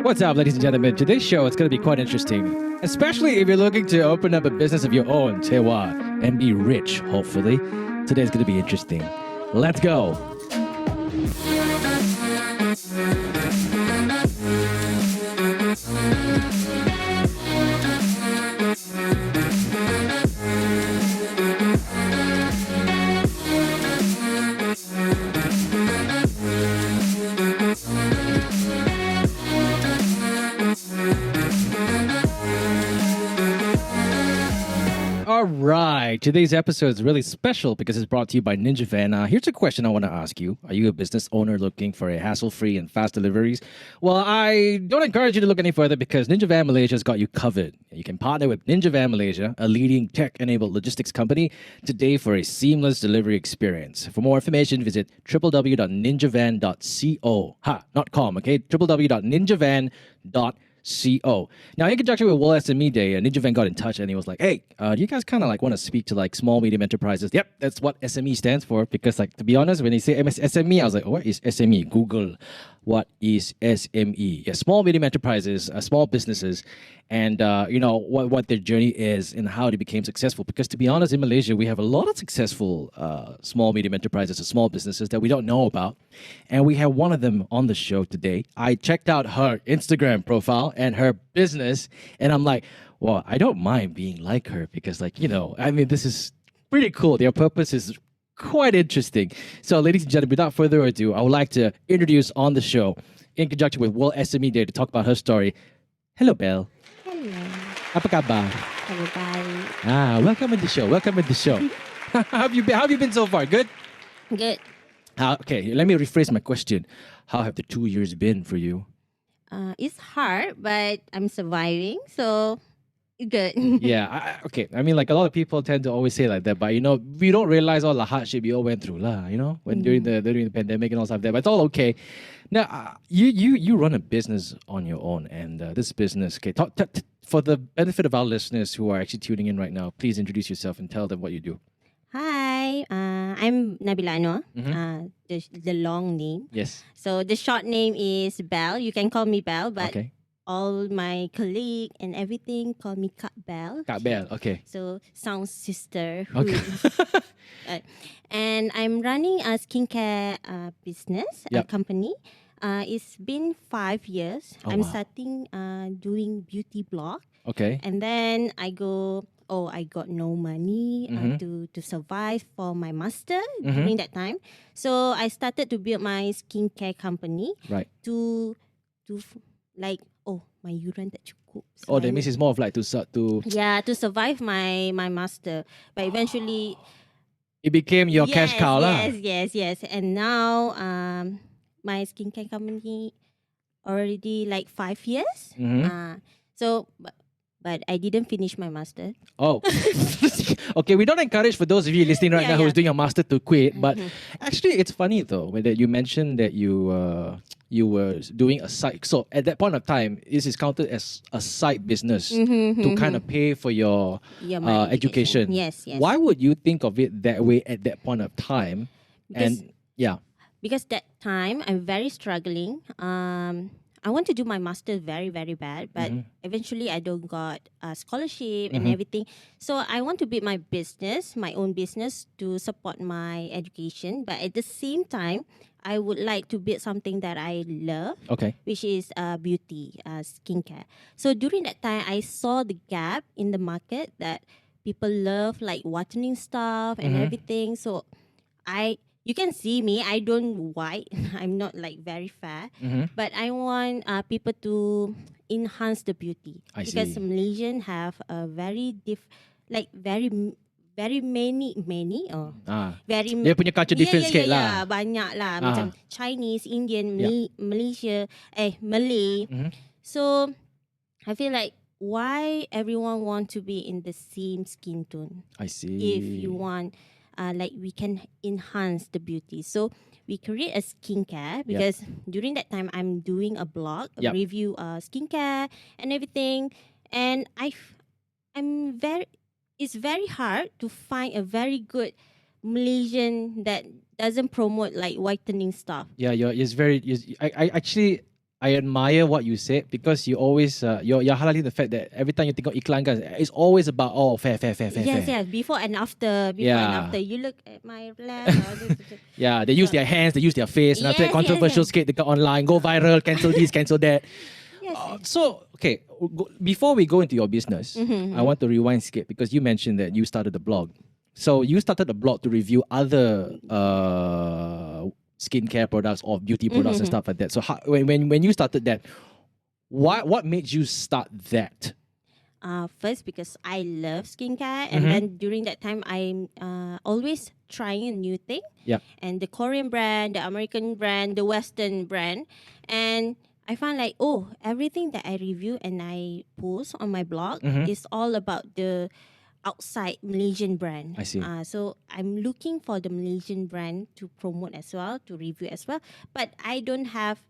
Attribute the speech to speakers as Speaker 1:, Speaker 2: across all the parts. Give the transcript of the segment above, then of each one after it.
Speaker 1: What's up, ladies and gentlemen? Today's show is going to be quite interesting, especially if you're looking to open up a business of your own, Tewa, and be rich, hopefully. Today's going to be interesting. Let's go. All right, today's episode is really special because it's brought to you by Ninja Van. Here's a question I want to ask you. Are you a business owner looking for a hassle-free and fast deliveries? Well, I don't encourage you to look any further because Ninja Van Malaysia has got you covered. You can partner with Ninja Van Malaysia, a leading tech-enabled logistics company, today for a seamless delivery experience. For more information, visit www.ninjavan.co. Not com, okay? www.ninjavan.co. Now, in conjunction with World SME Day, Ninja Van got in touch and he was like, hey, do you guys kind of like want to speak to like small, medium enterprises? Yep, that's what SME stands for. Because like, to be honest, when they say SME, I was like, what is SME? Google, what is SME? Yeah, small, medium enterprises, small businesses, and what their journey is and how they became successful. Because to be honest, in Malaysia, we have a lot of successful small, medium enterprises and small businesses that we don't know about. And we have one of them on the show today. I checked out her Instagram profile and her business, and I'm like, well, I don't mind being like her because this is pretty cool. Their purpose is quite interesting. So, ladies and gentlemen, without further ado, I would like to introduce on the show, in conjunction with World SME Day, to talk about her story. Hello, Belle.
Speaker 2: Hello.
Speaker 1: Apa khabar?
Speaker 2: Everybody.
Speaker 1: Welcome in the show. How have you been so far? Good?
Speaker 2: Good.
Speaker 1: Okay, let me rephrase my question. How have the 2 years been for you?
Speaker 2: It's hard, but I'm surviving, so good.
Speaker 1: Yeah, okay. I mean, like a lot of people tend to always say like that, but we don't realize all the hardship you all went through, lah. When during the pandemic and all stuff like that. But it's all okay. Now, you run a business on your own, and this business, okay, for the benefit of our listeners who are actually tuning in right now, please introduce yourself and tell them what you do.
Speaker 2: Hi, I'm Nabila Anwar. The long name.
Speaker 1: Yes.
Speaker 2: So the short name is Belle. You can call me Belle, but
Speaker 1: Okay.
Speaker 2: all my colleague and everything call me Kak Belle.
Speaker 1: Kak Belle. Okay.
Speaker 2: So sounds sister.
Speaker 1: Okay.
Speaker 2: And I'm running a skincare business, a
Speaker 1: Yep.
Speaker 2: company. It's been 5 years.
Speaker 1: Oh,
Speaker 2: I'm
Speaker 1: wow.
Speaker 2: starting doing beauty blog.
Speaker 1: Okay.
Speaker 2: And then I got no money to survive for my master during that time. So I started to build my skincare company
Speaker 1: Right.
Speaker 2: to my urine tak cukup. So
Speaker 1: Oh, that means it's more of like to
Speaker 2: survive my master. But eventually
Speaker 1: it became your cash cow lah.
Speaker 2: Yes. And now my skincare company already like 5 years. But I didn't finish my master.
Speaker 1: Oh, okay. We don't encourage for those of you listening right now who's doing a master to quit. But actually, it's funny though that you mentioned that you were doing a side. So at that point of time, this is counted as a side business to kind of pay for your
Speaker 2: my
Speaker 1: education.
Speaker 2: Yes.
Speaker 1: Why would you think of it that way at that point of time?
Speaker 2: Because that time I'm very struggling. I want to do my master very, very bad, but eventually I don't got a scholarship and everything. So I want to build my business, my own business to support my education. But at the same time, I would like to build something that I love, which is beauty, skincare. So during that time, I saw the gap in the market that people love like whitening stuff and everything. So you can see me. I don't white. I'm not like very fair, but I want people to enhance the beauty because Malaysian have a very very many very
Speaker 1: Dia punya culture difference sikit lah.
Speaker 2: Banyak lah macam Chinese, Indian, Malaysia, Malay. So I feel like why everyone want to be in the same skin tone.
Speaker 1: I see.
Speaker 2: If you want we can enhance the beauty. So we create a skincare because during that time I'm doing a blog, a review skincare and everything. And it's very hard to find a very good Malaysian that doesn't promote like whitening stuff.
Speaker 1: Yeah, it's very. I actually I admire what you said because you always you're highlighting the fact that every time you think of iklan kan, it's always about fair.
Speaker 2: Yes. Before and after. You look at my left.
Speaker 1: Yeah, they use their hands, they use their face, and after that
Speaker 2: Yes,
Speaker 1: controversial skate, they go online, go viral, cancel this, cancel that.
Speaker 2: Yes.
Speaker 1: So, okay, before we go into your business,
Speaker 2: Mm-hmm.
Speaker 1: I want to rewind skate because you mentioned that you started the blog. So you started a blog to review other skincare products or beauty products and stuff like that. So when you started that, what made you start that?
Speaker 2: First, because I love skincare, and then during that time, I'm always trying a new thing.
Speaker 1: Yeah.
Speaker 2: And the Korean brand, the American brand, the Western brand, and I found like, everything that I review and I post on my blog is all about the outside Malaysian brand.
Speaker 1: I see.
Speaker 2: So I'm looking for the Malaysian brand to promote as well, to review as well. But I don't have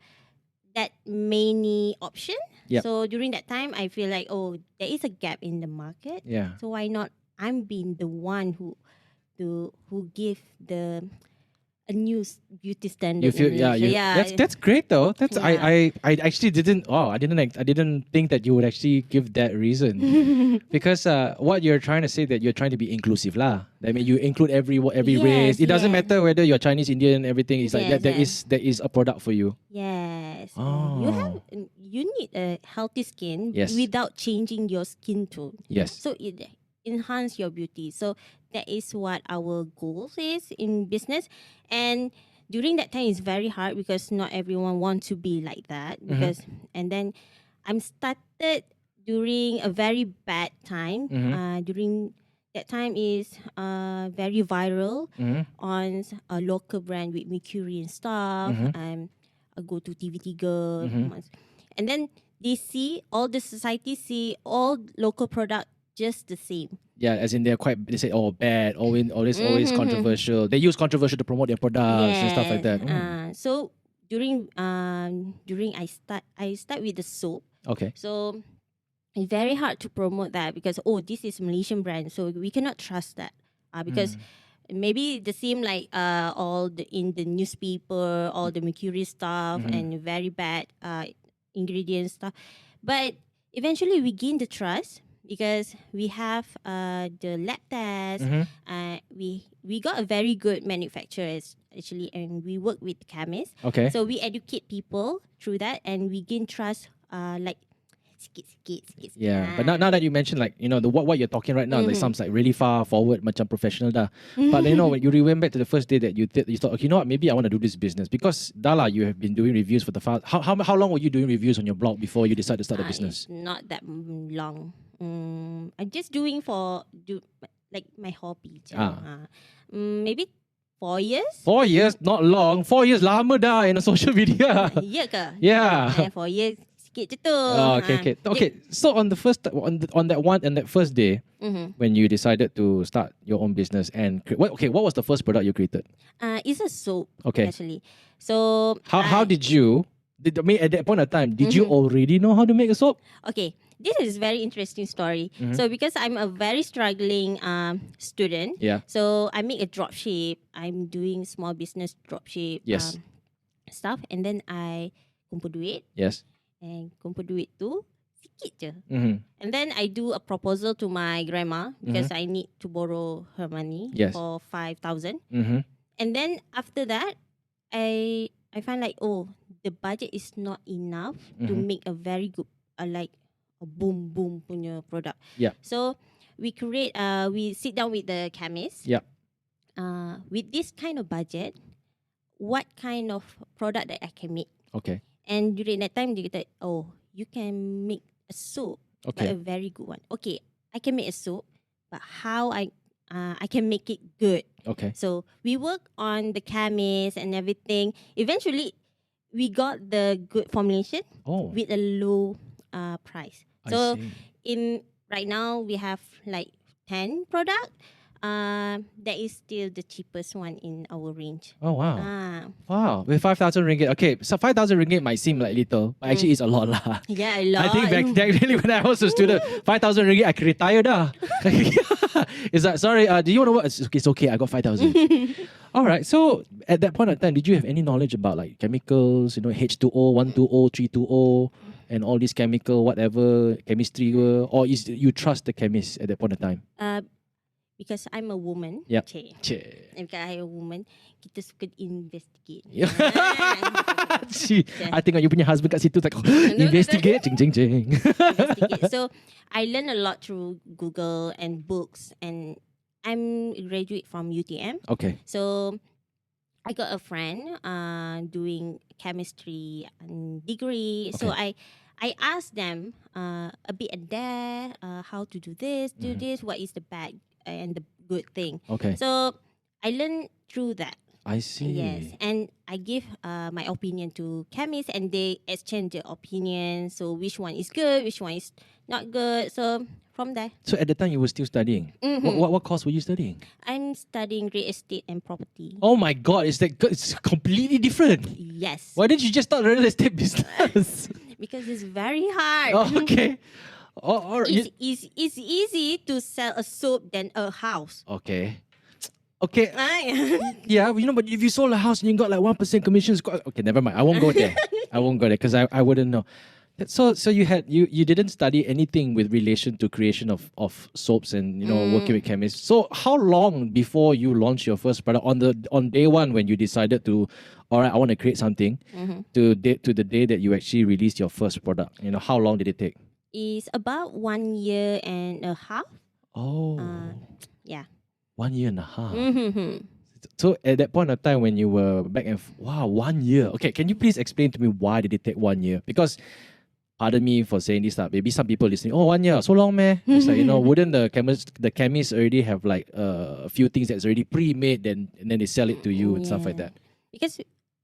Speaker 2: that many option.
Speaker 1: Yep.
Speaker 2: So during that time, I feel like, there is a gap in the market.
Speaker 1: Yeah.
Speaker 2: So why not? I'm being the one who give a new beauty standard.
Speaker 1: You feel
Speaker 2: in Malaysia.
Speaker 1: that's great though. That's
Speaker 2: Yeah.
Speaker 1: I actually didn't I didn't think that you would actually give that reason because what you're trying to say that you're trying to be inclusive lah. I mean you include every race. It doesn't matter whether you're Chinese, Indian, everything. It's like there is a product for you.
Speaker 2: Yes.
Speaker 1: Oh.
Speaker 2: You need a healthy skin
Speaker 1: Yes.
Speaker 2: without changing your skin tone.
Speaker 1: Yes.
Speaker 2: So it enhance your beauty. So that is what our goals is in business. And during that time it's very hard because not everyone wants to be like that. Because and then I'm started during a very bad time. During that time is very viral on a local brand with Mercury and stuff. I go to TV3 Girl. And then they see, all the society see all local product just the same.
Speaker 1: Yeah, as in they say bad, always controversial. They use controversial to promote their products and stuff like that.
Speaker 2: So during I start with the soap.
Speaker 1: Okay.
Speaker 2: So it's very hard to promote that because this is Malaysian brand, so we cannot trust that because maybe the same like in the newspaper, all the mercury stuff and very bad ingredients stuff, but eventually we gain the trust because we have the lab test. We got a very good manufacturers actually, and we work with chemists.
Speaker 1: Okay.
Speaker 2: So we educate people through that, and we gain trust. Like sikit.
Speaker 1: Yeah, but now that you mentioned like what you're talking right now, like sounds like really far forward, macam professional dah. But when you remember back to the first day that you thought, okay, you know what, maybe I want to do this business because Dala, you have been doing reviews for the past. How long were you doing reviews on your blog before you decided to start a business?
Speaker 2: It's not that long. I'm just doing like my hobby. Maybe 4 years.
Speaker 1: 4 years, not long. 4 years lama dah in a social media.
Speaker 2: Ya ke?
Speaker 1: Yeah.
Speaker 2: 4 years sikit je tu.
Speaker 1: Okay. So on the first on that first day, when you decided to start your own business and what was the first product you created?
Speaker 2: It's a soap.
Speaker 1: Okay.
Speaker 2: Actually, so
Speaker 1: how did you? At that point of time, did you already know how to make a soap?
Speaker 2: Okay, this is very interesting story. So because I'm a very struggling student, so I make a dropship. I'm doing small business dropship stuff, and then I kumpul duit.
Speaker 1: Yes.
Speaker 2: And kumpul duit tu sikit je. And then I do a proposal to my grandma because I need to borrow her money for 5,000. And then after that, I find like the budget is not enough to make a very good like a boom punya product.
Speaker 1: Yeah.
Speaker 2: So we sit down with the chemist.
Speaker 1: Yeah.
Speaker 2: With this kind of budget, what kind of product that I can make?
Speaker 1: Okay.
Speaker 2: And during that time, they said, you can make a soap,
Speaker 1: okay,
Speaker 2: but a very good one. Okay, I can make a soap, but how I can make it good.
Speaker 1: Okay.
Speaker 2: So we work on the chemist and everything. Eventually, we got the good formulation with a low price. So
Speaker 1: I see.
Speaker 2: right now we have like 10 product. That is still the cheapest one in our range.
Speaker 1: Oh wow.
Speaker 2: Ah,
Speaker 1: Wow. With 5,000 ringgit. Okay, so 5,000 ringgit might seem like little, but actually it's a lot lah.
Speaker 2: yeah, a lot.
Speaker 1: I think back really when I was a student, 5,000 ringgit, I could retire dah. Is that, sorry, do you want to work? It's okay, I got 5,000. All right, so at that point of time, did you have any knowledge about like chemicals, H2O, 120, 320, and all these chemical, whatever, chemistry, or you trust the chemist at that point of time?
Speaker 2: Because I'm a woman.
Speaker 1: Yep.
Speaker 2: And because I'm a woman, kita suka investigate.
Speaker 1: I tengok you punya husband kat situ tak investigate, jing jing jing.
Speaker 2: Investigate. So I learned a lot through Google and books, and I'm a graduate from UTM.
Speaker 1: Okay.
Speaker 2: So I got a friend doing chemistry degree. So I asked them a bit there how to do this, what is the bad and the good thing.
Speaker 1: Okay.
Speaker 2: So I learned through that.
Speaker 1: I see.
Speaker 2: Yes, and I give my opinion to chemists, and they exchange their opinions. So which one is good, which one is not good. So from there.
Speaker 1: So at the time you were still studying. What course were you studying?
Speaker 2: I'm studying real estate and property.
Speaker 1: Oh my God, it's completely different.
Speaker 2: Yes.
Speaker 1: Why didn't you just start real estate business?
Speaker 2: Because it's very hard.
Speaker 1: Oh, okay.
Speaker 2: It's easy to sell a soap than a house.
Speaker 1: Okay. Okay. Yeah, but if you sold a house and you got like 1% commission, okay, never mind. I won't go there. I won't go there because I wouldn't know. So you didn't study anything with relation to creation of soaps and working with chemists. So how long before you launched your first product on day one when you decided to, all right, I want to create something, to the day that you actually released your first product? How long did it take?
Speaker 2: It's about 1 year and a half.
Speaker 1: Oh.
Speaker 2: Yeah.
Speaker 1: 1 year and a half. So at that point of time when you were back and wow, 1 year. Okay, can you please explain to me why did it take 1 year? Because pardon me for saying this, maybe some people listening, 1 year, so long, meh? It's like, wouldn't the chemists already have like a few things that's already pre-made and then they sell it to you and stuff like that?
Speaker 2: Because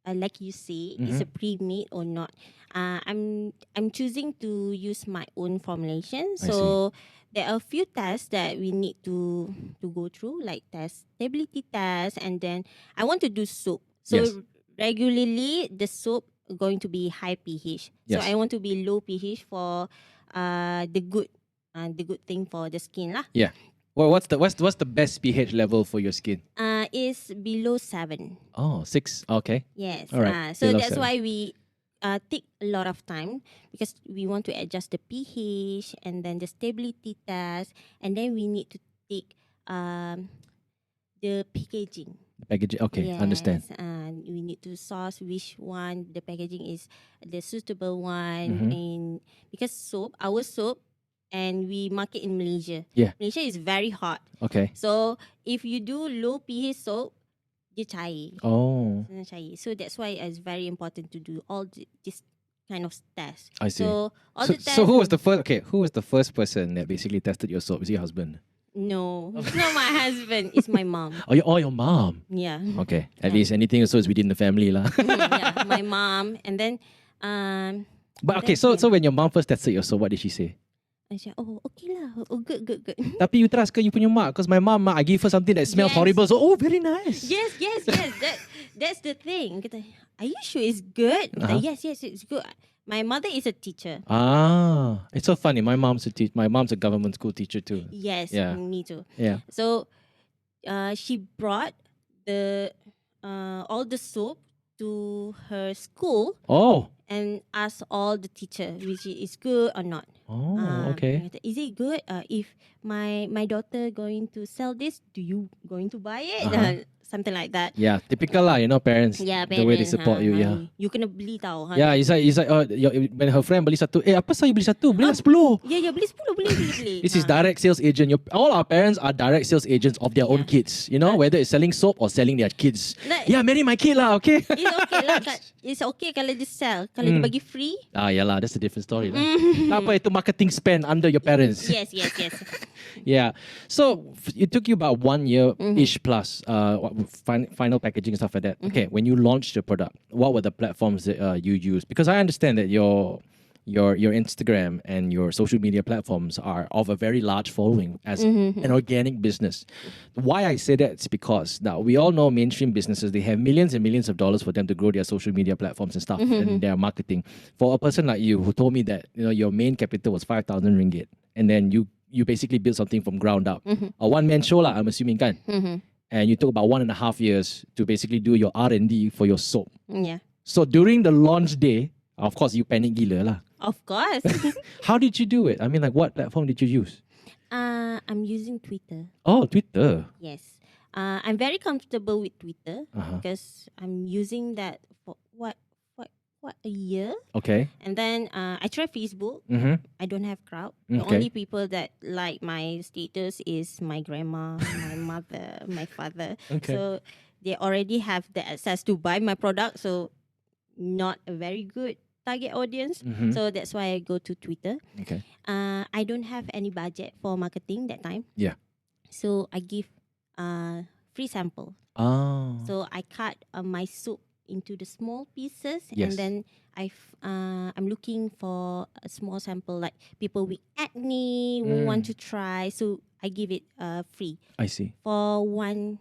Speaker 2: like you say, it's a pre-made or not. I'm choosing to use my own formulation. So there are a few tests that we need to go through, like stability test, and then I want to do soap. So regularly the soap going to be high pH. So I want to be low pH for the good thing for the skin lah.
Speaker 1: Yeah. Well, what's the best pH level for your skin?
Speaker 2: Is below 7.
Speaker 1: Oh, 6. Okay.
Speaker 2: Yes.
Speaker 1: All right.
Speaker 2: So
Speaker 1: Below
Speaker 2: that's
Speaker 1: 7.
Speaker 2: why we take a lot of time, because we want to adjust the pH and then the stability test, and then we need to take the packaging.
Speaker 1: Packaging. Okay, understand.
Speaker 2: And we need to source which one the packaging is the suitable one, and because our soap, and we market in Malaysia.
Speaker 1: Yeah.
Speaker 2: Malaysia is very hot.
Speaker 1: Okay.
Speaker 2: So if you do low pH soap, dia cair.
Speaker 1: Oh.
Speaker 2: So that's why it's very important to do all this kind of tests.
Speaker 1: I see.
Speaker 2: So all
Speaker 1: So,
Speaker 2: the tests.
Speaker 1: so who was the first? Okay, who was the first person that basically tested your soap? Is it your husband?
Speaker 2: No, it's not my husband. It's my mom.
Speaker 1: Oh, your mom.
Speaker 2: Yeah.
Speaker 1: Okay. At least anything also is within the family lah.
Speaker 2: Yeah, my mom, and then
Speaker 1: But okay, so when your mom first tested your soap, what did she say?
Speaker 2: I said, oh, okay lah. Oh, good.
Speaker 1: Tapi you trust ke you punya mak? Because my mom, I give her something that smells horrible. So, very nice.
Speaker 2: Yes. That's the thing. Kata, are you sure it's good? Kata, yes, it's good. My mother is a teacher.
Speaker 1: It's so funny. My mom's a teacher. My mom's a government school teacher too.
Speaker 2: Yes, me too.
Speaker 1: Yeah.
Speaker 2: So, she brought all the soap to her school.
Speaker 1: Oh.
Speaker 2: And asked all the teacher which is good or not.
Speaker 1: Oh, okay.
Speaker 2: Is it good? If my daughter going to sell this, do you going to buy it? Something like that.
Speaker 1: Yeah, typical lah, parents.
Speaker 2: Yeah,
Speaker 1: the way they support you. Yeah.
Speaker 2: You kena beli tau.
Speaker 1: Yeah, it's like when her friend beli satu, apa saya beli satu? Belilah 10.
Speaker 2: Yeah, beli 10, beli.
Speaker 1: This is direct sales agent. All our parents are direct sales agents of their own kids. Whether it's selling soap or selling their kids. Marry my kid lah, okay?
Speaker 2: It's okay lah. It's okay kalau dia sell. Kalau dia bagi free.
Speaker 1: Yeah lah, that's a different story lah. Apa itu marketing spend under your parents?
Speaker 2: Yes.
Speaker 1: Yeah. So it took you about 1 year-ish plus final packaging and stuff like that. Okay, when you launched your product, what were the platforms that you used? Because I understand that your your Instagram and your social media platforms are of a very large following as an organic business. Why I say that is because now we all know mainstream businesses, they have millions and millions of dollars for them to grow their social media platforms and stuff and their marketing. For a person like you who told me that your main capital was 5,000 ringgit and then you basically built something from ground up. A one-man show lah, I'm assuming kan? And you took about 1.5 years to basically do your R&D for your soap.
Speaker 2: Yeah.
Speaker 1: So during the launch day, of course, you panic gila lah.
Speaker 2: Of course.
Speaker 1: How did you do it? I mean, like, what platform did you use?
Speaker 2: I'm using Twitter.
Speaker 1: Oh, Twitter.
Speaker 2: Yes. I'm very comfortable with Twitter because I'm using that for what a year.
Speaker 1: Okay.
Speaker 2: And then I try Facebook. I don't have crowd. The
Speaker 1: Okay.
Speaker 2: only people that like my status is my grandma, my mother, my father.
Speaker 1: Okay.
Speaker 2: So they already have the access to buy my product. So not a very good target audience. So that's why I go to Twitter.
Speaker 1: Okay.
Speaker 2: I don't have any budget for marketing that time.
Speaker 1: Yeah.
Speaker 2: So I give free sample.
Speaker 1: Oh.
Speaker 2: So I cut my soup into the small pieces,
Speaker 1: Yes.
Speaker 2: and then I'm looking for a small sample, like people with acne who want to try. So I give it free
Speaker 1: I see.
Speaker 2: for 100.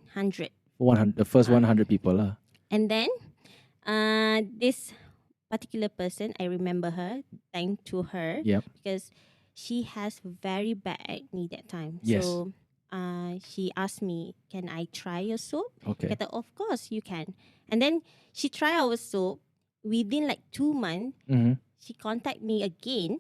Speaker 1: 100, the first 100 people lah.
Speaker 2: And then this particular person, I remember her, thank to her
Speaker 1: Yep.
Speaker 2: because she has very bad acne that time.
Speaker 1: Yes.
Speaker 2: So she asked me, can I try your soap?
Speaker 1: Okay.
Speaker 2: Kata, of course you can. And then she tried our soap. Within like 2 months, she contacted me again,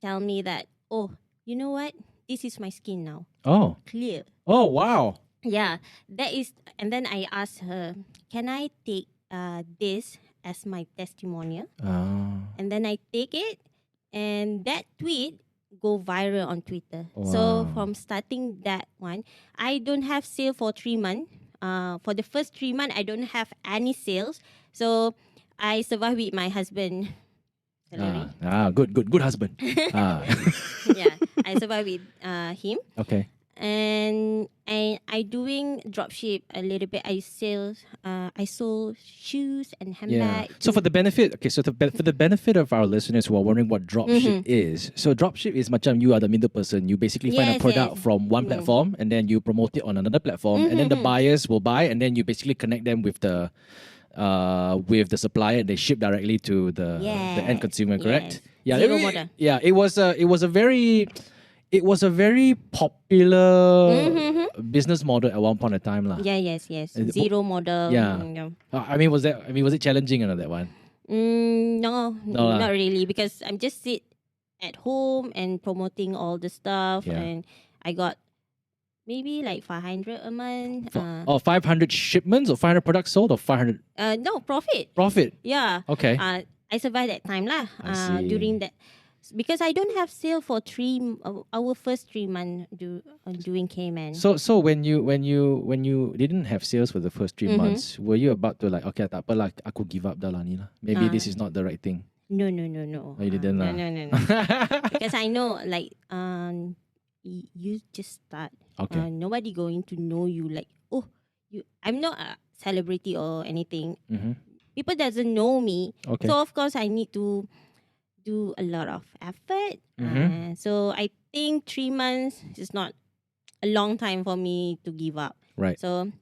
Speaker 2: tell me that, oh, you know what? This is my skin now.
Speaker 1: Oh.
Speaker 2: Clear.
Speaker 1: Oh, wow.
Speaker 2: Yeah, that is. And then I asked her, can I take this as my testimonial?
Speaker 1: Oh.
Speaker 2: And then I take it, and that tweet go viral on Twitter.
Speaker 1: Wow.
Speaker 2: So from starting that one, I don't have sale for 3 months. For the first 3 months, I don't have any sales. So I survive with my husband. Salary.
Speaker 1: Good husband.
Speaker 2: Yeah, I survive with him.
Speaker 1: Okay.
Speaker 2: And I doing dropship a little bit. I sold shoes and handbags.
Speaker 1: So for the benefit, for the benefit of our listeners who are wondering what dropship is, so dropship is macam you are the middle person. You basically find a
Speaker 2: Yes,
Speaker 1: product
Speaker 2: yes.
Speaker 1: from one platform and then you promote it on another platform, and then the buyers will buy, and then you basically connect them with the supplier. They ship directly to the end consumer. Correct?
Speaker 2: Yes. Zero model.
Speaker 1: Yeah, it was a very popular business model at one point in time lah.
Speaker 2: Yeah, yes. Zero model.
Speaker 1: Yeah. I mean, was it challenging or not, that one?
Speaker 2: No,
Speaker 1: lah.
Speaker 2: not really, because I'm just sit at home and promoting all the stuff,
Speaker 1: Yeah.
Speaker 2: and I got maybe like 500 a month.
Speaker 1: 500 shipments or 500 products sold or 500
Speaker 2: No, profit.
Speaker 1: profit?
Speaker 2: Yeah.
Speaker 1: Okay.
Speaker 2: I survived that time lah.
Speaker 1: I see.
Speaker 2: During that, because I don't have sale for our first 3 months doing Cayman.
Speaker 1: So when you didn't have sales for the first 3 months, were you about to like, okay, tak apa lah, aku give up dah lah ni lah. Maybe this is not the right thing.
Speaker 2: No.
Speaker 1: Oh, you didn't lah.
Speaker 2: No. Because I know, like, you just start.
Speaker 1: Okay.
Speaker 2: Nobody going to know you. Like, I'm not a celebrity or anything. People doesn't know me.
Speaker 1: Okay.
Speaker 2: So of course I need to do a lot of effort. So I think 3 months is not a long time for me to give up.
Speaker 1: Right.
Speaker 2: So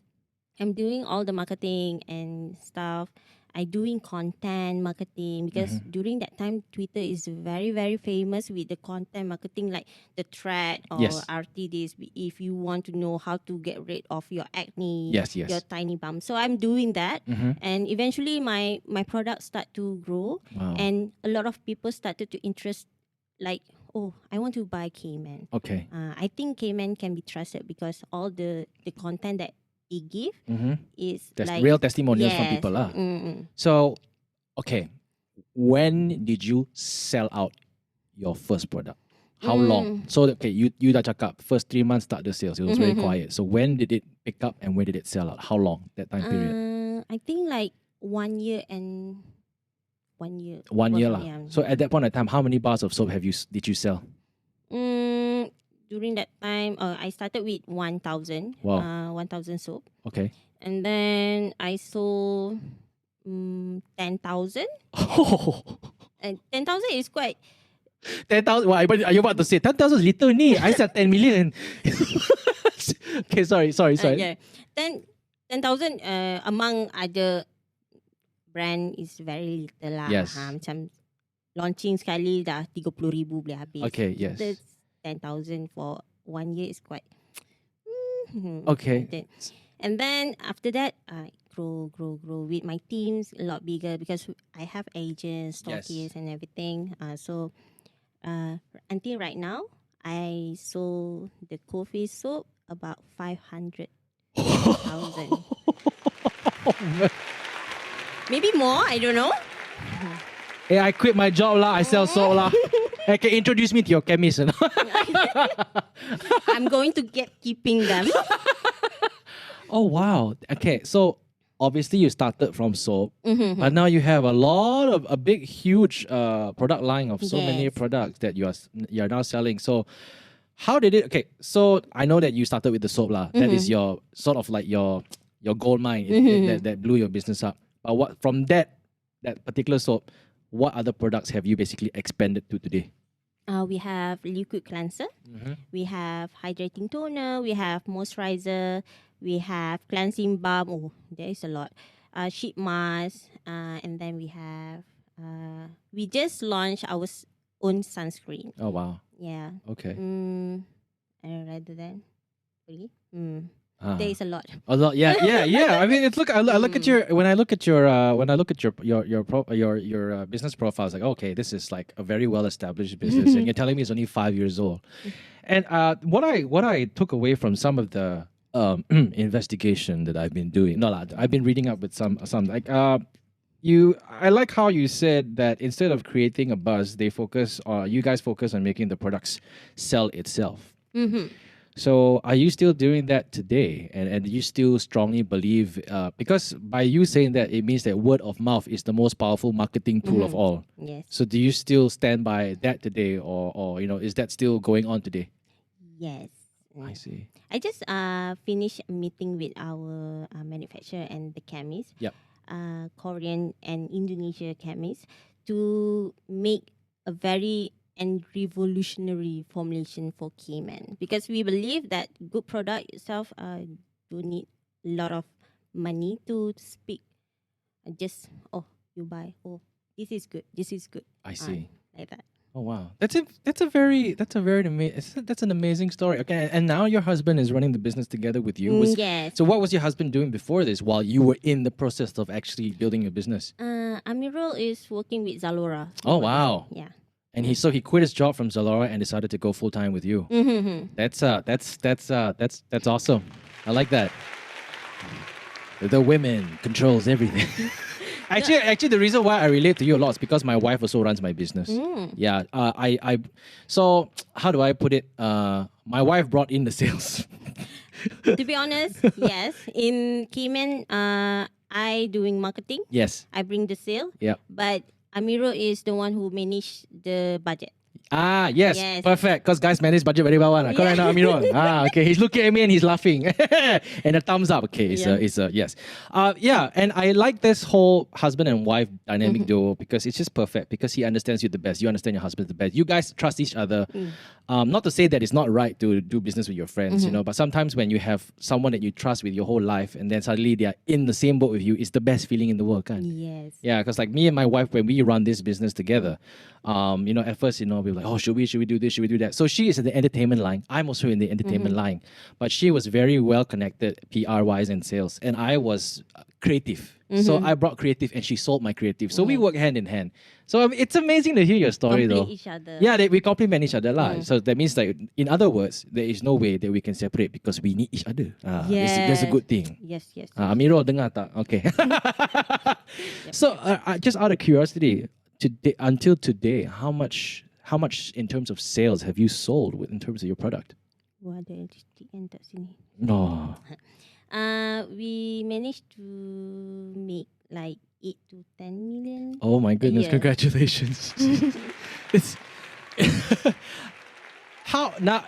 Speaker 2: I'm doing all the marketing and stuff. I doing content marketing because during that time Twitter is very, very famous with the content marketing, like the thread or
Speaker 1: Yes.
Speaker 2: RTDs. If you want to know how to get rid of your acne,
Speaker 1: Yes.
Speaker 2: your tiny bump. So I'm doing that, and eventually my product start to grow,
Speaker 1: Wow.
Speaker 2: and a lot of people started to interest, like, oh, I want to buy Cayman.
Speaker 1: Okay.
Speaker 2: I think Cayman can be trusted because all the content that they give is like
Speaker 1: Real testimonials from people lah. So, okay, when did you sell out your first product? How long? So, okay, you dah cakap first 3 months start the sales. It was very quiet. So when did it pick up and when did it sell out? How long, that time period?
Speaker 2: I think like 1 year and 1 year.
Speaker 1: 1 year lah.
Speaker 2: Yeah.
Speaker 1: So at that point in time, how many bars of soap did you sell?
Speaker 2: During that time, I started with 1,000.
Speaker 1: Wow.
Speaker 2: 1,000 soap.
Speaker 1: Okay.
Speaker 2: And then I sold 10,000. And 10,000 is quite.
Speaker 1: 10,000. Well, are you about to say 10,000 is little ni? I said 10 million. Okay, sorry.
Speaker 2: Yeah. 10,000 among other brand is very little lah.
Speaker 1: Yes.
Speaker 2: Macam launching sekali dah 30,000 boleh habis.
Speaker 1: Okay, yes.
Speaker 2: That's 10,000 for 1 year is quite.
Speaker 1: Okay.
Speaker 2: And then after that, I grow with my teams a lot bigger because I have agents, stockists, and everything. So until right now, I sold the coffee soap about 500,000. Maybe more, I don't know.
Speaker 1: Hey, I quit my job lah. I sell soap lah. Hey, can you introduce me to your chemist?
Speaker 2: I'm going to get keeping them.
Speaker 1: Oh, wow. Okay, so obviously you started from soap, but now you have a big, huge product line of so many products that you are now selling. So how did it? Okay, so I know that you started with the soap lah. That is your sort of like your gold mine that blew your business up. But what from that particular soap, what other products have you basically expanded to today?
Speaker 2: We have liquid cleanser, we have hydrating toner, we have moisturizer, we have cleansing balm. Oh, there is a lot. Sheet mask, and then we have. We just launched our own sunscreen.
Speaker 1: Oh wow!
Speaker 2: Yeah.
Speaker 1: Okay.
Speaker 2: Rather than, really. There is a lot.
Speaker 1: A lot, yeah. I mean, it's I look at your when I look at your business profile, it's like, okay, this is like a very well established business, and you're telling me it's only 5 years old. And what I took away from some of the investigation that I've been doing, I've been reading up with some like I like how you said that instead of creating a buzz, you guys focus on making the products sell itself. So are you still doing that today? And do you still strongly believe, because by you saying that, it means that word of mouth is the most powerful marketing tool of all.
Speaker 2: Yes.
Speaker 1: So do you still stand by that today, or is that still going on today?
Speaker 2: Yes.
Speaker 1: I see.
Speaker 2: I just finished a meeting with our manufacturer and the chemist.
Speaker 1: Yep.
Speaker 2: Korean and Indonesia chemists to make a very revolutionary formulation for Cayman, because we believe that good product itself do need a lot of money to speak. Just you buy, this is good.
Speaker 1: I see.
Speaker 2: Like that.
Speaker 1: Oh wow, that's an amazing story. Okay, and now your husband is running the business together with you.
Speaker 2: Yes.
Speaker 1: So what was your husband doing before this, while you were in the process of actually building your business?
Speaker 2: Amirul is working with Zalora.
Speaker 1: Oh wow.
Speaker 2: Yeah.
Speaker 1: And he quit his job from Zalora and decided to go full time with you. That's awesome. I like that. The women controls everything. Actually, the reason why I relate to you a lot is because my wife also runs my business. Yeah. So how do I put it? My wife brought in the sales.
Speaker 2: To be honest, yes. In Cayman, I doing marketing.
Speaker 1: Yes.
Speaker 2: I bring the sale.
Speaker 1: Yeah.
Speaker 2: But Amiro is the one who manage the budget.
Speaker 1: Yes. Perfect. Because guys manage budget very well. Correct, no, Amiro. Okay. He's looking at me and he's laughing. And a thumbs up. Okay, it's a yes. And I like this whole husband and wife dynamic duo, because it's just perfect, because he understands you the best. You understand your husband the best. You guys trust each other. Not to say that it's not right to do business with your friends, but sometimes when you have someone that you trust with your whole life and then suddenly they are in the same boat with you, it's the best feeling in the world, kan?
Speaker 2: Yes.
Speaker 1: Yeah, because like me and my wife, when we run this business together, at first, we were like, should we do this? Should we do that? So she is in the entertainment line. I'm also in the entertainment line. But she was very well connected PR-wise and sales. And I was creative. So I brought creative and she sold my creative. So we work hand in hand. So it's amazing to hear your story though.
Speaker 2: Each other.
Speaker 1: Yeah, we complement each other. So that means, like, in other words, there is no way that we can separate because we need each other. That's a good thing.
Speaker 2: Yes.
Speaker 1: Amiro, dengar tak? Okay. So just out of curiosity, until today, how much in terms of sales have you sold in terms of your product? No.
Speaker 2: We managed to make like 8 to 10 million.
Speaker 1: Oh my goodness! Congratulations. It's now.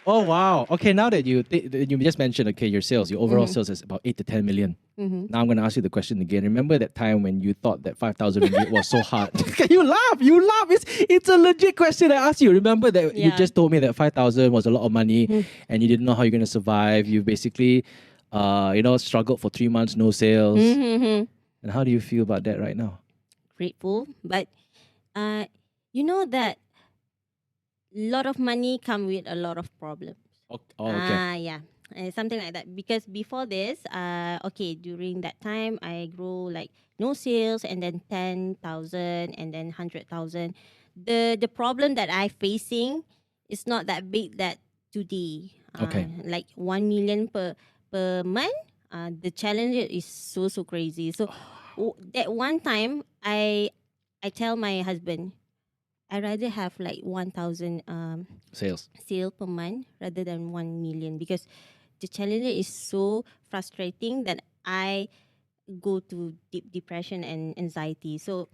Speaker 1: Oh wow. Okay, now that you just mentioned, okay, your overall sales is about 8 to 10 million. Now I'm going to ask you the question again. Remember that time when you thought that 5,000 ringgit was so hard? You laugh. It's a legit question I asked you. Remember that you just told me that 5,000 was a lot of money and you didn't know how you're going to survive. You basically, struggled for 3 months, no sales. And how do you feel about that right now?
Speaker 2: Grateful, but you know that a lot of money come with a lot of problems.
Speaker 1: Okay.
Speaker 2: Yeah. Something like that. Because before this, during that time, I grow like no sales and then 10,000 and then 100,000. The problem that I facing is not that big that today.
Speaker 1: Okay.
Speaker 2: Like 1 million per month. The challenge is so crazy. So that one time, I tell my husband, I rather have like 1,000
Speaker 1: Sales
Speaker 2: per month rather than 1 million, because the challenge is so frustrating that I go to deep depression and anxiety. So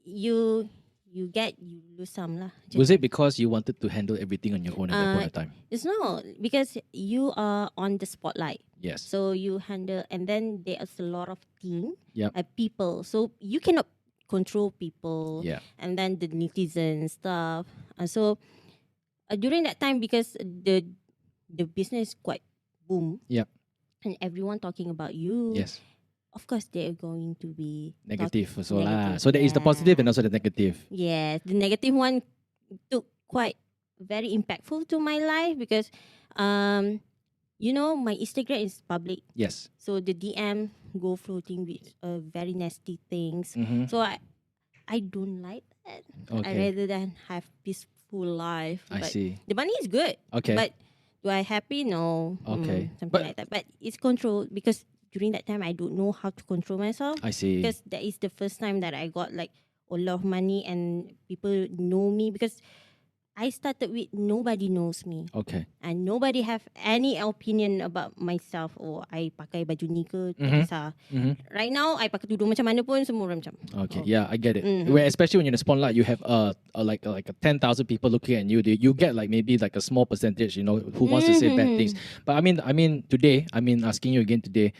Speaker 2: you lose some lah.
Speaker 1: Was it because you wanted to handle everything on your own at that point of time?
Speaker 2: It's not, because you are on the spotlight.
Speaker 1: Yes.
Speaker 2: So you handle, and then there's a lot of people. So you cannot control people.
Speaker 1: Yeah.
Speaker 2: And then the netizen stuff. So during that time, because the business quite boom.
Speaker 1: Yep.
Speaker 2: And everyone talking about you.
Speaker 1: Yes.
Speaker 2: Of course, they're going to be
Speaker 1: Negative. So
Speaker 2: negative.
Speaker 1: there is the positive and also the negative.
Speaker 2: Yes, the negative one took quite very impactful to my life, because my Instagram is public.
Speaker 1: Yes.
Speaker 2: So the DM go floating with very nasty things. So I don't like that.
Speaker 1: Okay.
Speaker 2: I rather than have peaceful life.
Speaker 1: I see.
Speaker 2: The money is good.
Speaker 1: Okay.
Speaker 2: But do I happy? No.
Speaker 1: Okay.
Speaker 2: Something like that. But it's controlled, because during that time I don't know how to control myself.
Speaker 1: I see.
Speaker 2: Because that is the first time that I got like a lot of money and people know me, because I started with nobody knows me.
Speaker 1: Okay.
Speaker 2: And nobody have any opinion about myself. I pakai baju ni ke, tak kisah. Right now, I pakai tudung macam mana pun, semua orang macam.
Speaker 1: Okay, yeah, I get it. Where especially when you're in the spotlight, you have like 10,000 people looking at you. You get like maybe like a small percentage, who wants to say bad things. But I mean today, asking you again today,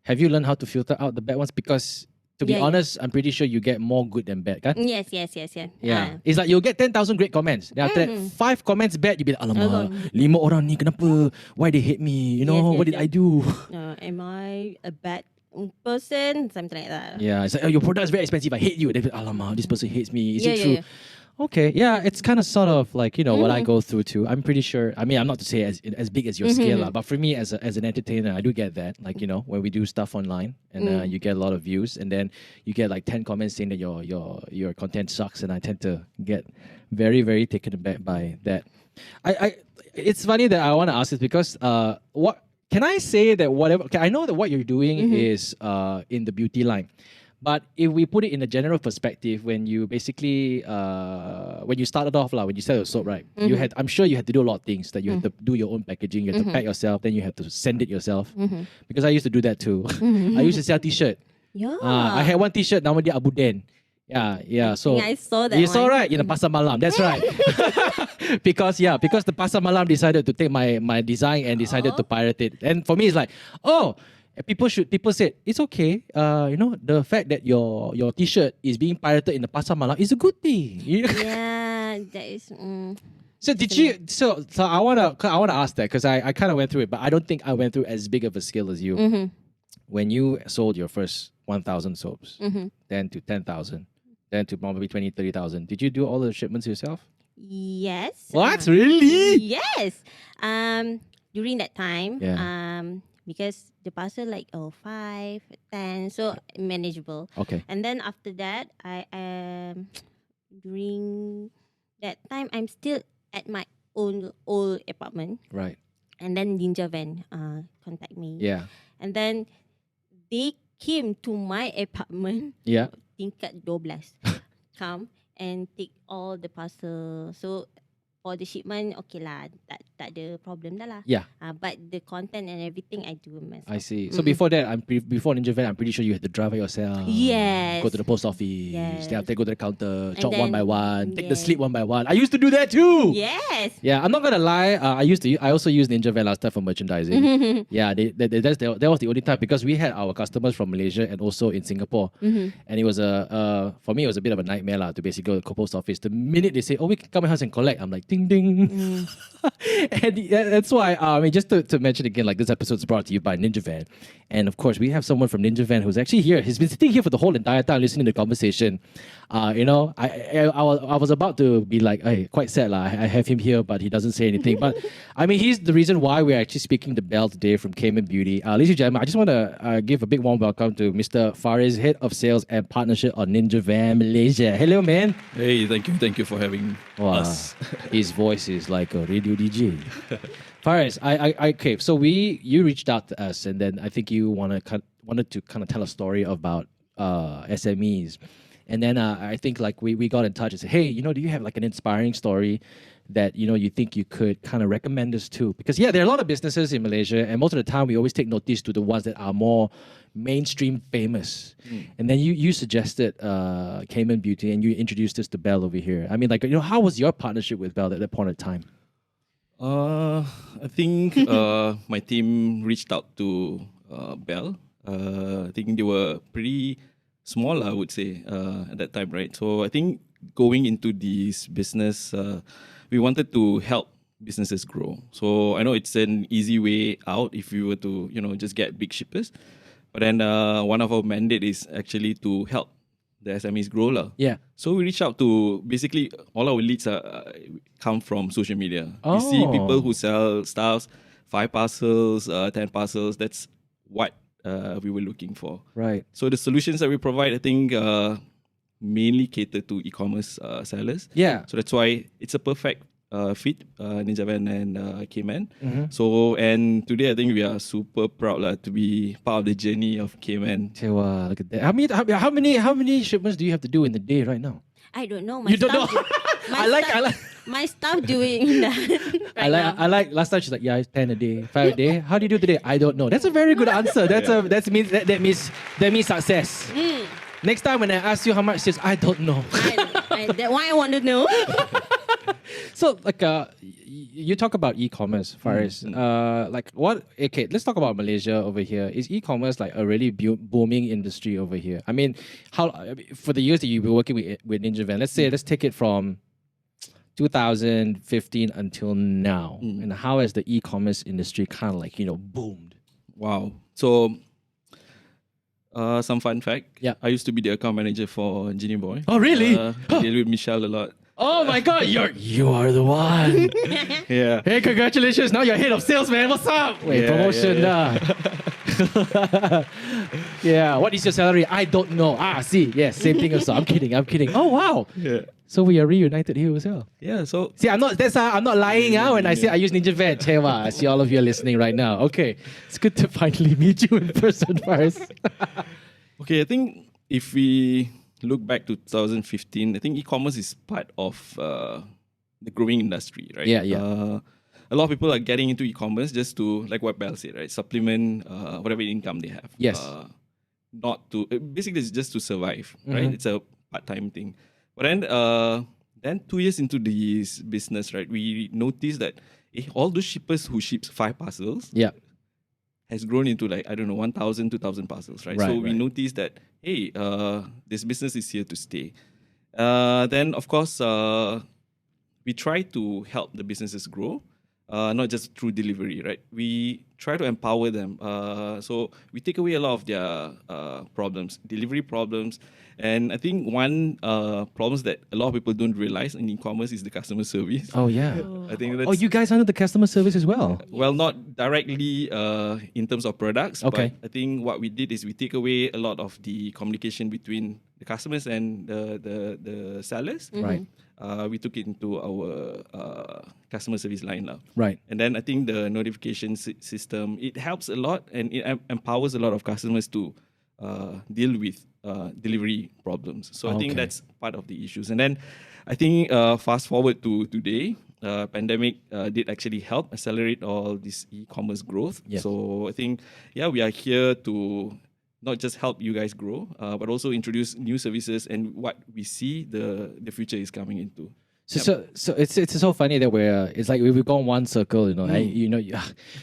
Speaker 1: have you learned how to filter out the bad ones? Because to be honest, I'm pretty sure you get more good than bad, kan?
Speaker 2: Yes.
Speaker 1: Yeah. It's like you'll get 10,000 great comments. Then after that, 5 comments bad, you'll be like, alamak, 5 orang ni kenapa? Why they hate me? What did I do?
Speaker 2: Am I a bad person? Something like that.
Speaker 1: Yeah, it's like, your product is very expensive. I hate you. They be, alamak, this person hates me. Is it true?
Speaker 2: Yeah.
Speaker 1: Okay, yeah, it's kind of sort of like, what I go through too. I'm pretty sure, I'm not to say as big as your scale, but for me as an entertainer, I do get that. Like, when we do stuff online and you get a lot of views and then you get like 10 comments saying that your content sucks, and I tend to get very, very taken aback by that. It's funny that I want to ask this because what can I say that whatever, okay, I know that what you're doing is in the beauty line. But if we put it in a general perspective, when you basically, when you started off, when you sell your soap, right? I'm sure you had to do a lot of things. That you had to do your own packaging, you had to pack yourself, then you had to send it yourself. Because I used to do that too. I used to sell t-shirt.
Speaker 2: Yeah.
Speaker 1: I had one t-shirt, nama dia Abu Den. Yeah. So
Speaker 2: I saw that.
Speaker 1: You saw, right? In the Pasar Malam. That's right. because the Pasar Malam decided to take my design and decided to pirate it. And for me, it's like, people said it's okay. The fact that your t-shirt is being pirated in the Pasar Malam is a good thing.
Speaker 2: Yeah, that is.
Speaker 1: So did you? So I wanna ask that because I kind of went through it, but I don't think I went through as big of a skill as you. When you sold your first 1,000 soaps, then to 10,000, then to probably 20, 30,000. Did you do all the shipments yourself?
Speaker 2: Yes.
Speaker 1: What? Really?
Speaker 2: Yes. During that time, because the parcel like 5, 10, so manageable.
Speaker 1: Okay.
Speaker 2: And then after that, I during that time I'm still at my own old apartment.
Speaker 1: Right.
Speaker 2: And then Ninja Van contact me.
Speaker 1: Yeah.
Speaker 2: And then they came to my apartment.
Speaker 1: Yeah.
Speaker 2: Tingkat 12. Come and take all the parcel. So for the shipment, okay lah, tak ada problem dah lah.
Speaker 1: Yeah.
Speaker 2: But the content and everything I do myself.
Speaker 1: I see. So before that, before Ninja Van, I'm pretty sure you had to drive it yourself.
Speaker 2: Yes.
Speaker 1: Go to the post office.
Speaker 2: Yes.
Speaker 1: Then after go to the counter,
Speaker 2: And
Speaker 1: chop one by
Speaker 2: then-
Speaker 1: one, take the
Speaker 2: yes.
Speaker 1: slip one by one. I used to do that too.
Speaker 2: Yes.
Speaker 1: Yeah, I'm not gonna lie. I also used Ninja Van last time for merchandising. Yeah, that was the only time because we had our customers from Malaysia and also in Singapore, and it was for me it was a bit of a nightmare lah to basically go to the post office. The minute they say, "Oh, we can come to my house and collect," I'm like, "Ding ding," and that's why just to mention again, like this episode is brought to you by Ninja Van, and of course we have someone from Ninja Van who's actually here. He's been sitting here for the whole entire time listening to the conversation. I was about to be like, hey, quite sad lah. I have him here, but he doesn't say anything. But he's the reason why we're actually speaking to Belle today from Kayman Beauty. Ladies and gentlemen, I just want to give a big warm welcome to Mr. Faris, Head of Sales and Partnership on Ninja Van Malaysia. Hello, man.
Speaker 3: Hey, thank you for having us.
Speaker 1: His voice is like a radio DJ. Faris, okay. So you reached out to us, and then I think you wanted to kind of tell a story about SMEs. And then I think like we got in touch and said, hey, do you have like an inspiring story that, you think you could kind of recommend us to? Because there are a lot of businesses in Malaysia, and most of the time we always take notice to the ones that are more mainstream famous. And then you suggested Kayman Beauty, and you introduced us to Belle over here. How was your partnership with Belle at that point in time?
Speaker 3: I think my team reached out to Belle. I think they were pretty small, I would say, at that time, right? So I think going into this business, we wanted to help businesses grow. So I know it's an easy way out if you were to, just get big shippers. But then one of our mandate is actually to help the SMEs grow lah.
Speaker 1: Yeah.
Speaker 3: So we reach out to basically all our leads come from social media. We see people who sell stuff, 5 parcels, 10 parcels. That's what we were looking for.
Speaker 1: Right.
Speaker 3: So the solutions that we provide, I think, mainly cater to e-commerce sellers.
Speaker 1: Yeah.
Speaker 3: So that's why it's a perfect fit, Ninja Van and Caiman. So, and today I think we are super proud to be part of the journey of Caiman.
Speaker 1: Wow, look at that. How many shipments do you have to do in the day right now?
Speaker 2: I don't know.
Speaker 1: You don't know? I like.
Speaker 2: My staff doing that.
Speaker 1: I like. Last time she's like, it's 10 a day, 5 a day. How do you do today? I don't know. That's a very good answer. That means success. Next time when I ask you how much, says I don't know.
Speaker 2: That's why I want to know.
Speaker 1: So you talk about e-commerce, Faris. What? Okay, let's talk about Malaysia over here. Is e-commerce like a really booming industry over here? For the years that you've been working with Ninja Van, let's take it from 2015 until now, and how has the e-commerce industry kind of boomed?
Speaker 3: Wow. So, some fun fact.
Speaker 1: Yeah.
Speaker 3: I used to be the account manager for Genie Boy.
Speaker 1: Oh, really?
Speaker 3: I deal with Michelle a lot.
Speaker 1: Oh my God, you are the one.
Speaker 3: Yeah.
Speaker 1: Hey, congratulations! Now you're head of sales, man. What's up? Wait, promotion, yeah. What is your salary? I don't know. See, yes, same thing also. I'm kidding. Oh wow.
Speaker 3: Yeah.
Speaker 1: So we are reunited here as well.
Speaker 3: Yeah. So
Speaker 1: See, I'm not lying when I say I use Ninja Van. Chewa, I see all of you are listening right now. Okay, it's good to finally meet you in person first.
Speaker 3: okay, I think if we look back to 2015, I think e-commerce is part of the growing industry, right?
Speaker 1: Yeah.
Speaker 3: A lot of people are getting into e-commerce just to, like what Belle said, right? Supplement whatever income they have.
Speaker 1: Yes.
Speaker 3: Basically it's just to survive, right? It's a part-time thing. But then 2 years into this business, right, we noticed that all those shippers who ships 5 parcels has grown into 1,000, 2,000 parcels, right? So we noticed that, hey, this business is here to stay. Then, of course, we try to help the businesses grow, not just through delivery, right? We try to empower them. So we take away a lot of their problems, delivery problems. And I think one problems that a lot of people don't realize in e-commerce is the customer service.
Speaker 1: Oh yeah.
Speaker 3: I think that's,
Speaker 1: you guys handle the customer service as well?
Speaker 3: well, not directly in terms of products,
Speaker 1: Okay.
Speaker 3: but I think what we did is we take away a lot of the communication between the customers and the sellers.
Speaker 1: Right.
Speaker 3: We took it into our customer service line now.
Speaker 1: Right.
Speaker 3: And then I think the notification system, it helps a lot and it empowers a lot of customers to deal with delivery problems. So I think
Speaker 1: Okay.
Speaker 3: that's part of the issues. And then I think fast forward to today, pandemic did actually help accelerate all this e-commerce growth.
Speaker 1: Yeah.
Speaker 3: So I think, we are here to not just help you guys grow, but also introduce new services and what we see the future is coming into.
Speaker 1: So it's so funny that it's like we've gone one circle, you know.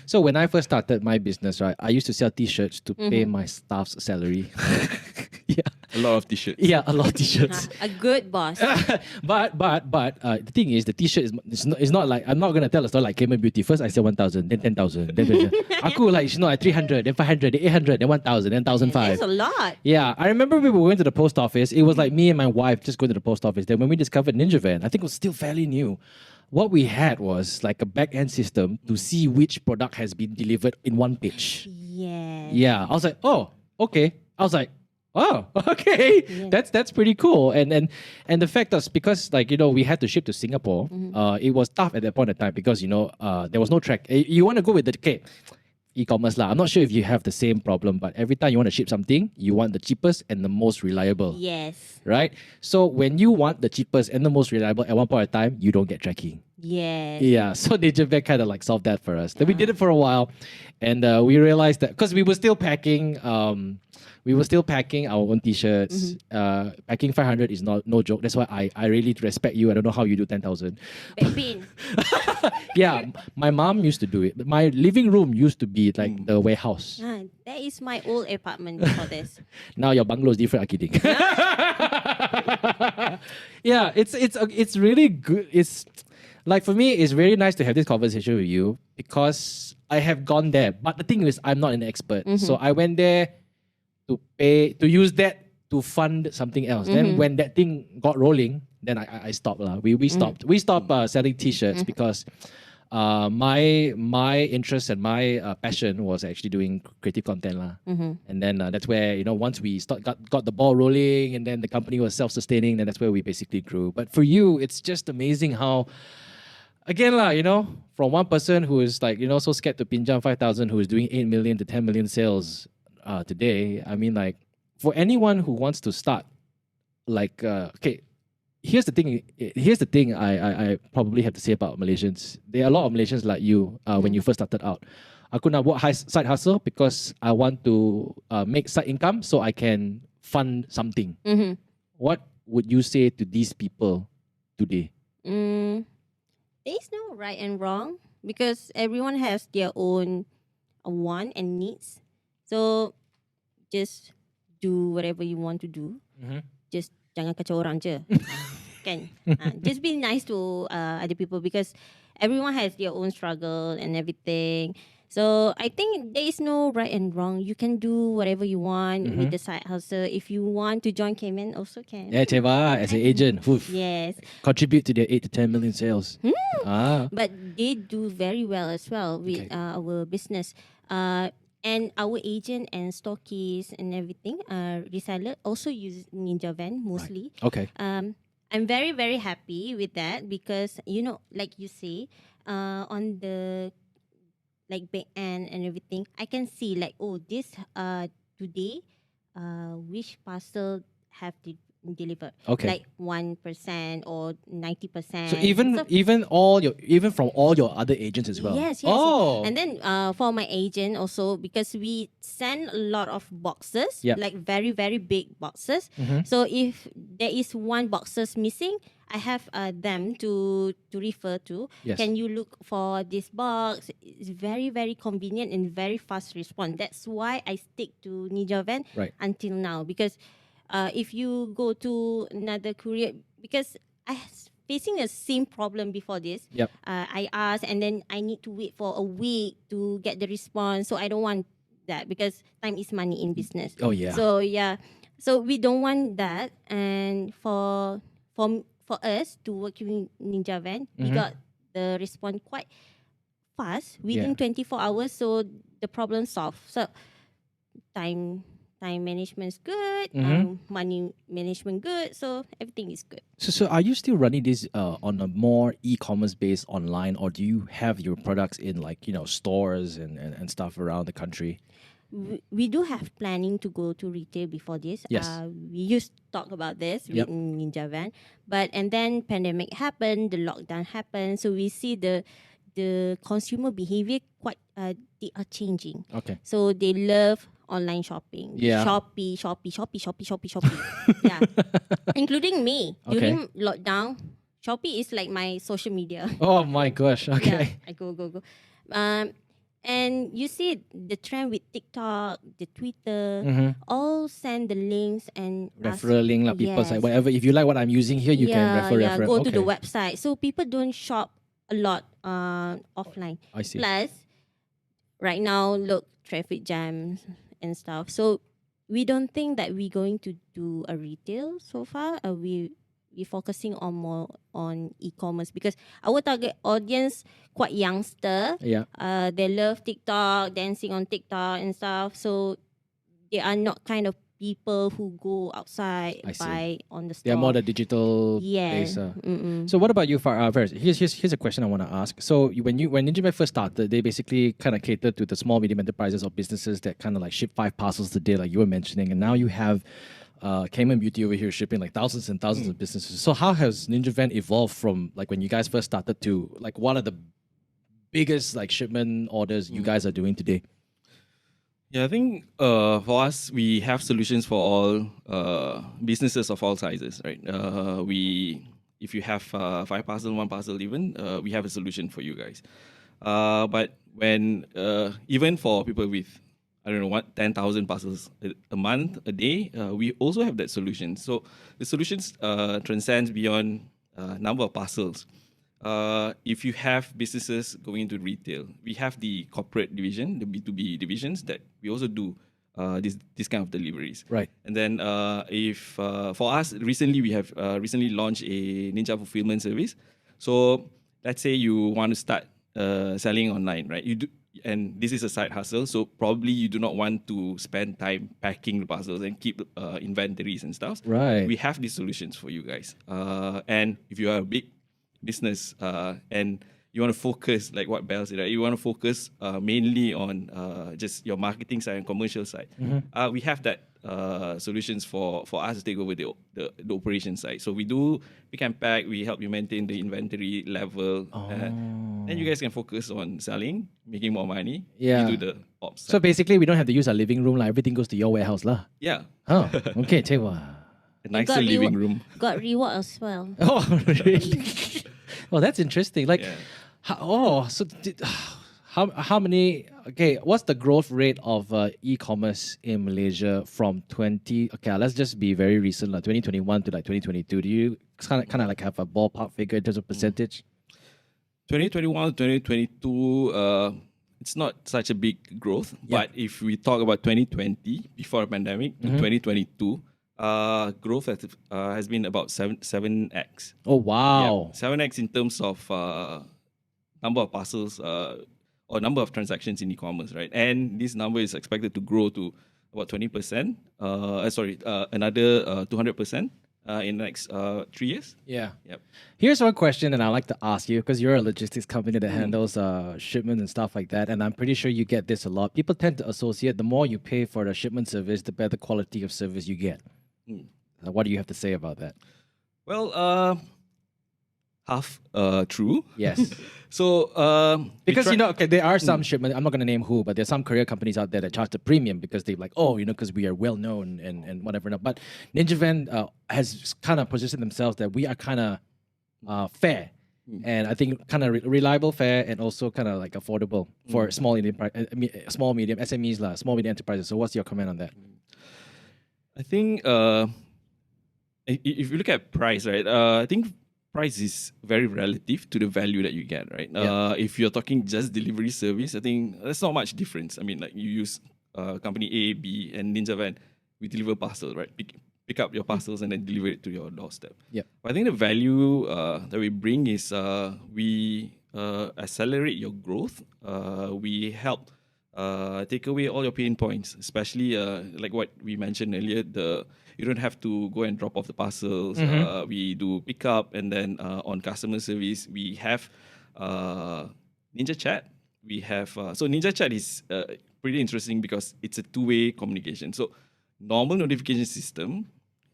Speaker 1: So when I first started my business, right, I used to sell T-shirts to pay my staff's salary. Yeah,
Speaker 3: A lot of t-shirts.
Speaker 1: yeah, a lot of T-shirts.
Speaker 2: A good boss.
Speaker 1: but the thing is, the T-shirt is not like, I'm not gonna tell a story like Kayman Beauty. First I sell 1,000, then 10,000, then 20,000. Aku like, like 300, then 500, then 800, then 1,000, then 1,500.
Speaker 2: That's a lot.
Speaker 1: Yeah, I remember we were going to the post office. It was like me and my wife just going to the post office. Then when we discovered Ninja Van, I think it was still fairly new. What we had was like a back end system to see which product has been delivered in one page.
Speaker 2: Yeah.
Speaker 1: Yeah, I was like, oh, okay. I was like, oh, okay.
Speaker 2: Yeah.
Speaker 1: That's pretty cool. And the fact is, because like, we had to ship to Singapore, it was tough at that point in time because, there was no track. You want to go with the e-commerce lah. I'm not sure if you have the same problem, but every time you want to ship something, you want the cheapest and the most reliable.
Speaker 2: Yes.
Speaker 1: Right? So when you want the cheapest and the most reliable at one point in time, you don't get tracking.
Speaker 2: Yes.
Speaker 1: Yeah, so Ninja kind of like solved that for us. Then we did it for a while, and we realized that because we were still packing our own T-shirts. Packing 500 is no joke. That's why I really respect you. I don't know how you do 10,000.
Speaker 2: Backpin.
Speaker 1: Yeah, my mom used to do it. My living room used to be like the warehouse.
Speaker 2: That is my old apartment before this.
Speaker 1: Now your bungalow is different. I'm kidding. Yeah, it's really good. It's like, for me, it's very nice to have this conversation with you because I have gone there. But the thing is, I'm not an expert. So I went there to use that to fund something else. Then when that thing got rolling, then I stopped. We stopped. We stopped selling T-shirts because my interest and my passion was actually doing creative content. And then that's where, once we got the ball rolling and then the company was self-sustaining, then that's where we basically grew. But for you, it's just amazing how, again, from one person who is like, so scared to pinjam 5,000, who is doing 8 million to 10 million sales today. I mean, like, for anyone who wants to start, like, okay, here's the thing I probably have to say about Malaysians. There are a lot of Malaysians like you when you first started out. Aku nak buat side hustle because I want to make side income so I can fund something. What would you say to these people today?
Speaker 2: There's no right and wrong because everyone has their own want and needs. So just do whatever you want to do. Just jangan kacau orang je. Kan? Just be nice to other people because everyone has their own struggle and everything. So I think there is no right and wrong. You can do whatever you want with the side hustle. If you want to join Caiman, also can.
Speaker 1: Yeah, Cheva, as an agent.
Speaker 2: Yes.
Speaker 1: Contribute to their 8 to 10 million sales.
Speaker 2: But they do very well as well with our business. And our agent and stockists and everything, reseller, also use Ninja Van mostly.
Speaker 1: Right. Okay.
Speaker 2: I'm very, very happy with that because, like you say, on the like back end and everything, I can see like, oh, this today, which parcel have to deliver?
Speaker 1: Okay.
Speaker 2: Like 1% or 90%.
Speaker 1: So even from all your other agents as well.
Speaker 2: Yes.
Speaker 1: Oh.
Speaker 2: And then for my agent also, because we send a lot of boxes, like very, very big boxes. So if there is one boxes missing, I have them to refer to.
Speaker 1: Yes.
Speaker 2: Can you look for this box? It's very, very convenient and very fast response. That's why I stick to Ninja Van until now. Because if you go to another courier, because I was facing the same problem before this. I asked and then I need to wait for a week to get the response. So I don't want that because time is money in business.
Speaker 1: Oh yeah.
Speaker 2: So so we don't want that. And for us to work with Ninja Van, we got the response quite fast within 24 hours. So the problem solved. So time management is good, money management good, so everything is good.
Speaker 1: So are you still running this on a more e-commerce based online, or do you have your products in like stores and stuff around the country?
Speaker 2: we do have planning to go to retail before this.
Speaker 1: Yes.
Speaker 2: We used to talk about this
Speaker 1: Yep.
Speaker 2: with Ninja Van, and then pandemic happened, the lockdown happened, so we see the consumer behavior quite they are changing.
Speaker 1: Okay.
Speaker 2: So they love online shopping.
Speaker 1: Yeah.
Speaker 2: Shopee. Yeah. Including me.
Speaker 1: Okay.
Speaker 2: During lockdown, Shopee is like my social media.
Speaker 1: Oh my gosh. Okay.
Speaker 2: Yeah, I go. And you see the trend with TikTok, the Twitter, all send the links and ask-
Speaker 1: Referral link, like people say
Speaker 2: Yes.
Speaker 1: whatever. If you like what I'm using here, you can refer.
Speaker 2: Go to the
Speaker 1: Okay.
Speaker 2: website. So people don't shop a lot offline.
Speaker 1: I see.
Speaker 2: Plus, right now, look, traffic jams and stuff. So we don't think that we're going to do a retail so far. We're focusing on more on e-commerce because our target audience quite youngster.
Speaker 1: Yeah.
Speaker 2: They love TikTok, dancing on TikTok and stuff. So they are not kind of people who go outside
Speaker 1: I see.
Speaker 2: buy on the store.
Speaker 1: They're more the digital
Speaker 2: yeah.
Speaker 1: base.
Speaker 2: Mm-mm.
Speaker 1: So what about you, Faris? Here's a question I want to ask. So when Ninja Van first started, they basically kind of catered to the small medium enterprises or businesses that kind of like ship 5 parcels a day, like you were mentioning, and now you have Kayman Beauty over here shipping like thousands and thousands of businesses. So how has Ninja Van evolved from like when you guys first started to like what are the biggest like shipment orders you guys are doing today?
Speaker 3: Yeah, I think for us, we have solutions for all businesses of all sizes, right? If you have 5 parcel, 1 parcel even, we have a solution for you guys. But when even for people with, I don't know, 10,000 parcels a month, a day, we also have that solution. So the solutions transcends beyond number of parcels. If you have businesses going into retail, we have the corporate division, the B2B divisions that we also do this kind of deliveries.
Speaker 1: Right.
Speaker 3: And then if for us, recently we have recently launched a Ninja fulfillment service. So let's say you want to start selling online, right? You do, and this is a side hustle, so probably you do not want to spend time packing the parcels and keep inventories and stuff.
Speaker 1: Right.
Speaker 3: We have these solutions for you guys. And if you are a big business and you want to focus, like what Belle said, right? You want to focus mainly on just your marketing side and commercial side. We have that solutions for us to take over the operation side. So we do pick and pack. We help you maintain the inventory level. Then you guys can focus on selling, making more money.
Speaker 1: Yeah.
Speaker 3: We do the ops side.
Speaker 1: So basically, we don't have to use our living room. Like everything goes to your warehouse, lah.
Speaker 3: Yeah,
Speaker 1: Oh, okay. Tewa.
Speaker 3: a nicer living room.
Speaker 2: Got reward as well.
Speaker 1: Oh, really? Oh, that's interesting. Like,
Speaker 3: Yeah.
Speaker 1: how many? Okay, what's the growth rate of e-commerce in Malaysia from 20? Okay, let's just be very recent, like 2021 to like 2022. Do you kind of like have a ballpark figure in terms of percentage?
Speaker 3: 2021 to 2022, it's not such a big growth.
Speaker 1: Yeah.
Speaker 3: But if we talk about 2020, before the pandemic, to 2022, growth has been about 7x.
Speaker 1: Oh wow!
Speaker 3: Yeah, 7x in terms of number of parcels or number of transactions in e-commerce, right? And this number is expected to grow to about 20%. Another 200% in the next 3 years.
Speaker 1: Yeah.
Speaker 3: Yep.
Speaker 1: Here's one question that I like to ask you because you're a logistics company that handles shipment and stuff like that, and I'm pretty sure you get this a lot. People tend to associate the more you pay for the shipment service, the better quality of service you get. What do you have to say about that?
Speaker 3: Well, half true.
Speaker 1: Yes.
Speaker 3: So
Speaker 1: Because there are some shipment. I'm not going to name who, but there's some courier companies out there that charge the premium because they're like, because we are well known and whatever. But Ninja Van has kind of positioned themselves that we are kind of fair, and I think kind of reliable, fair, and also kind of like affordable for small medium SMEs lah, small medium enterprises. So what's your comment on that?
Speaker 3: I think if you look at price, right? I think price is very relative to the value that you get, right? If you're talking just delivery service, I think there's not much difference. I mean, like you use company A, B, and Ninja Van, we deliver parcels, right? Pick up your parcels and then deliver it to your doorstep.
Speaker 1: Yeah.
Speaker 3: But I think the value that we bring is we accelerate your growth. We help take away all your pain points, especially like what we mentioned earlier, you don't have to go and drop off the parcels. We do pick up, and then on customer service, we have Ninja Chat. We have so Ninja Chat is pretty interesting because it's a two-way communication. So normal notification system,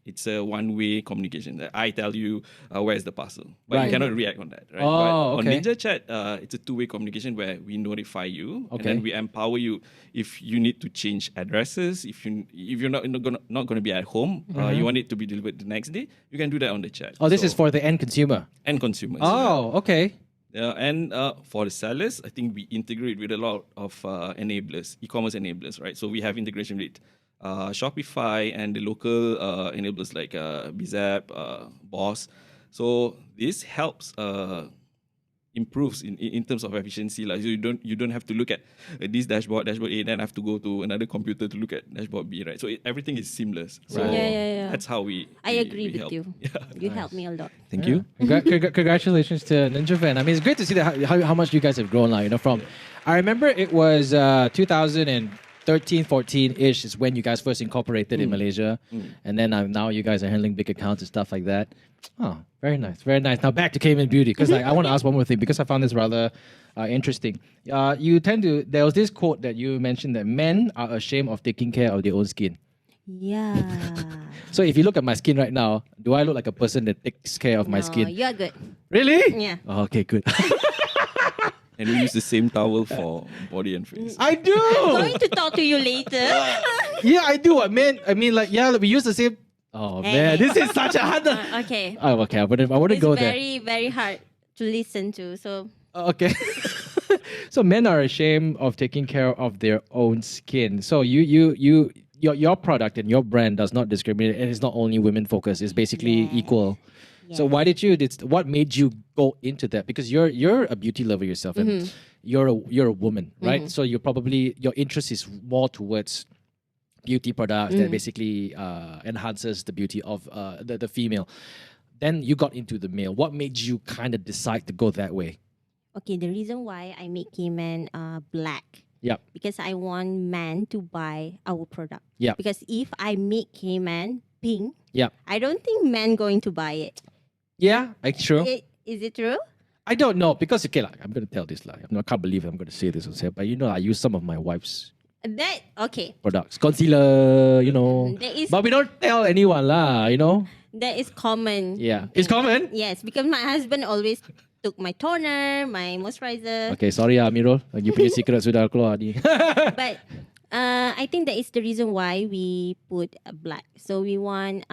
Speaker 3: it's a one-way communication. That I tell you where's the parcel, but
Speaker 1: Right.
Speaker 3: you cannot react on that, right?
Speaker 1: Oh,
Speaker 3: but
Speaker 1: okay.
Speaker 3: on Ninja Chat, it's a two-way communication where we notify you and
Speaker 1: Okay.
Speaker 3: then we empower you if you need to change addresses. If you're not gonna be at home, you want it to be delivered the next day, you can do that on the chat.
Speaker 1: Oh, this
Speaker 3: So-
Speaker 1: is for the end consumer.
Speaker 3: and consumers.
Speaker 1: Oh, okay.
Speaker 3: Yeah, and for the sellers, I think we integrate with a lot of enablers, e-commerce enablers, right? So we have integration with Shopify and the local enablers like Bizap, Boss. So this helps improves in terms of efficiency. Like so you don't have to look at this dashboard A, then have to go to another computer to look at dashboard B, right? So everything is seamless. So
Speaker 1: Right.
Speaker 2: Yeah.
Speaker 3: that's how we.
Speaker 2: I agree with
Speaker 3: help.
Speaker 2: you.
Speaker 3: Yeah.
Speaker 2: You helped me a lot.
Speaker 3: Thank you.
Speaker 1: Congratulations to Ninja Van. I mean, it's great to see that how much you guys have grown now. You know, from I remember it was 2013, 14-ish is when you guys first incorporated in Malaysia, and then now you guys are handling big accounts and stuff like that. Oh, very nice, very nice. Now back to Kayman Beauty because I want to ask one more thing because I found this rather interesting. You tend to there was this quote that you mentioned that men are ashamed of taking care of their own skin.
Speaker 2: Yeah.
Speaker 1: So if you look at my skin right now, do I look like a person that takes care of my
Speaker 2: No,
Speaker 1: skin?
Speaker 2: you're good.
Speaker 1: Really?
Speaker 2: Yeah.
Speaker 1: Oh, okay, good.
Speaker 3: And we use the same towel for body and face.
Speaker 1: I do.
Speaker 2: Going to talk to you later.
Speaker 1: Yeah, I do. I mean, like, yeah, we use the same. Oh man, this is such a hard.
Speaker 2: Okay.
Speaker 1: Oh, okay. I wouldn't
Speaker 2: It's
Speaker 1: go there.
Speaker 2: very, very hard to listen to. So
Speaker 1: Okay. So men are ashamed of taking care of their own skin. So your product and your brand does not discriminate, and it's not only women focused. It's basically
Speaker 2: Yes.
Speaker 1: equal. So
Speaker 2: Yes.
Speaker 1: why did you? What made you go into that? Because you're a beauty lover yourself, and you're a woman, right? So you're probably your interest is more towards beauty products that basically enhances the beauty of the female. Then you got into the male. What made you kind of decide to go that way?
Speaker 2: okay, the reason why I make Cayman black
Speaker 1: Yep.
Speaker 2: because I want men to buy our product.
Speaker 1: Yep.
Speaker 2: Because if I make Cayman pink,
Speaker 1: Yep.
Speaker 2: I don't think men going to buy it.
Speaker 1: Yeah, true.
Speaker 2: Is it true?
Speaker 1: I don't know because okay, like I'm gonna tell this lie. I can't believe I'm gonna say this on set, but I use some of my wife's
Speaker 2: That okay.
Speaker 1: products, concealer,
Speaker 2: That is
Speaker 1: But we don't tell anyone lah,
Speaker 2: that is common.
Speaker 1: Yeah, it's common.
Speaker 2: Yes, because my husband always took my toner, my moisturizer.
Speaker 1: Okay, sorry Amirul, you punya secret sudah keluar ni.
Speaker 2: But I think that is the reason why we put black. So we want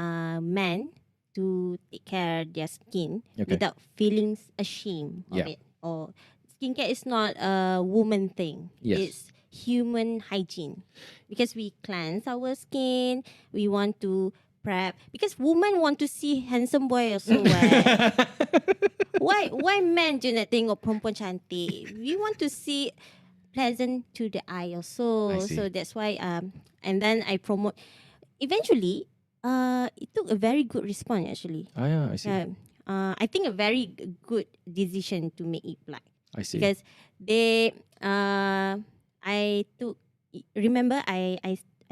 Speaker 2: men to take care of their skin
Speaker 1: Okay.
Speaker 2: without feeling ashamed of
Speaker 1: Yeah.
Speaker 2: it. Or skincare is not a woman thing.
Speaker 1: Yes.
Speaker 2: It's human hygiene. Because we cleanse our skin, we want to prep. Because women want to see handsome boy also. Why men je nak tengok perempuan cantik? We want to see pleasant to the eye also.
Speaker 1: I see.
Speaker 2: So that's why and then I promote. Eventually, it took a very good response actually.
Speaker 1: Ah, yeah, I see.
Speaker 2: I think a very good decision to make it black
Speaker 1: I see.
Speaker 2: because they I took. Remember, I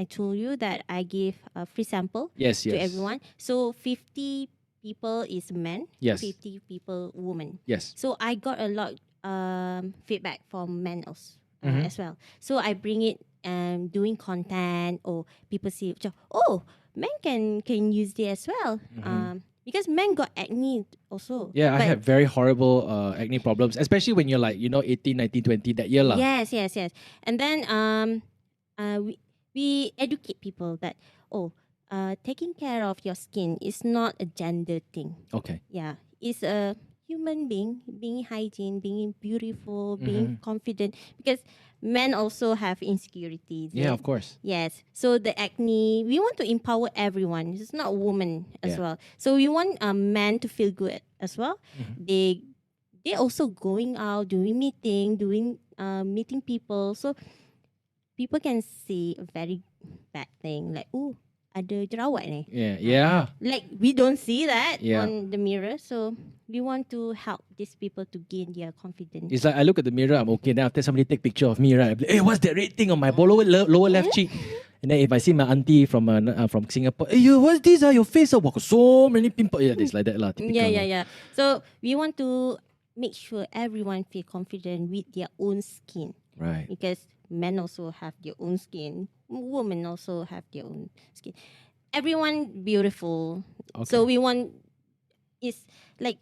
Speaker 2: told you that I gave a free sample
Speaker 1: Yes,
Speaker 2: to
Speaker 1: yes.
Speaker 2: everyone. So 50 people is men,
Speaker 1: Yes.
Speaker 2: 50 people women.
Speaker 1: Yes.
Speaker 2: So I got a lot feedback from men also,
Speaker 1: Mhm.
Speaker 2: as well. So I bring it doing content or people see, oh, men can use it as well. Because men got acne also.
Speaker 1: Yeah, I
Speaker 2: But
Speaker 1: had very horrible acne problems, especially when you're like, 18, 19, 20, that year lah.
Speaker 2: Yes. And then we educate people that taking care of your skin is not a gender thing.
Speaker 1: Okay.
Speaker 2: Yeah, it's a human being hygiene, being beautiful, being confident. Because men also have insecurities.
Speaker 1: Yeah, of course.
Speaker 2: Yes. So the acne, we want to empower everyone. It's not women as
Speaker 1: Yeah.
Speaker 2: well. So we want men to feel good as well. They also going out, doing meeting people. So people can see a very bad thing like, oh, ada jerawat ni.
Speaker 1: Yeah.
Speaker 2: Like we don't see that
Speaker 1: Yeah.
Speaker 2: on the mirror. So we want to help these people to gain their confidence.
Speaker 1: It's like I look at the mirror, I'm okay. Then after somebody take picture of me, right? I'm like, hey, what's that red thing on my lower left cheek? And then if I see my auntie from Singapore, hey, what's this? Your face, got so many pimples. Yeah, it's like that lah. typical lah.
Speaker 2: Yeah. So we want to make sure everyone feel confident with their own skin
Speaker 1: Right.
Speaker 2: because men also have their own skin. Women also have their own skin. Everyone beautiful.
Speaker 1: Okay.
Speaker 2: So we want, it's like,